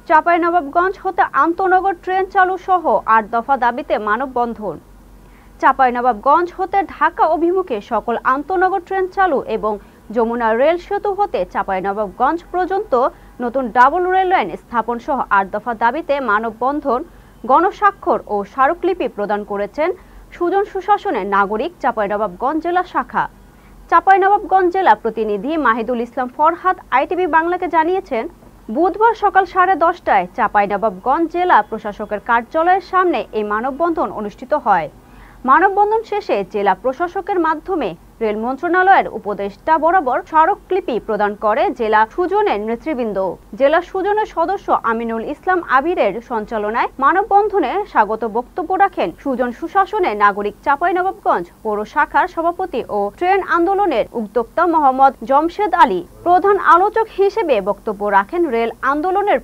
চাঁপাইনবাবগঞ্জ হতে আন্তনগর ট্রেন চালু সহ ৮ দফা দাবিতে মানববন্ধন। চাঁপাইনবাবগঞ্জ হতে ঢাকা অভিমুখে সকল আন্তনগর ট্রেন চালু এবং যমুনা রেল সেতু হতে চাঁপাইনবাবগঞ্জ পর্যন্ত নতুন ডাবল রেল লাইন স্থাপন সহ ৮ দফা দাবিতে মানববন্ধন, গণস্বাক্ষর ও স্মারকলিপি প্রদান করেছেন সুজন সুশাসনের নাগরিক চাঁপাইনবাবগঞ্জ জেলা শাখা। চাঁপাইনবাবগঞ্জ জেলা প্রতিনিধি মাহিদুল ইসলাম ফরহাদ আইটিভি বাংলাকে জানিয়েছেন, বুধবার সকাল 10:30টায় চাঁপাইনবাবগঞ্জ জেলা প্রশাসকের কার্যালয়ের সামনে এই মানববন্ধন অনুষ্ঠিত হয়। মানববন্ধন শেষে জেলা প্রশাসকের মাধ্যমে রেল মন্ত্রণালয়ের উপদেষ্টা বরাবর স্মারকলিপি প্রদান করে জেলা সুজনের নেতৃবৃন্দ। জেলা সুজনের সদস্য আমিনুল ইসলাম আবিরের সঞ্চালনায় মানববন্ধনে স্বাগত বক্তব্য রাখেন সুজন সুশাসনের নাগরিক চাঁপাইনবাবগঞ্জ পৌর শাখার সভাপতি ও ট্রেন আন্দোলনের উদ্যোক্তা মোহাম্মদ জমশেদ আলী। প্রধান আলোচক হিসেবে বক্তব্য রাখেন রেল আন্দোলনের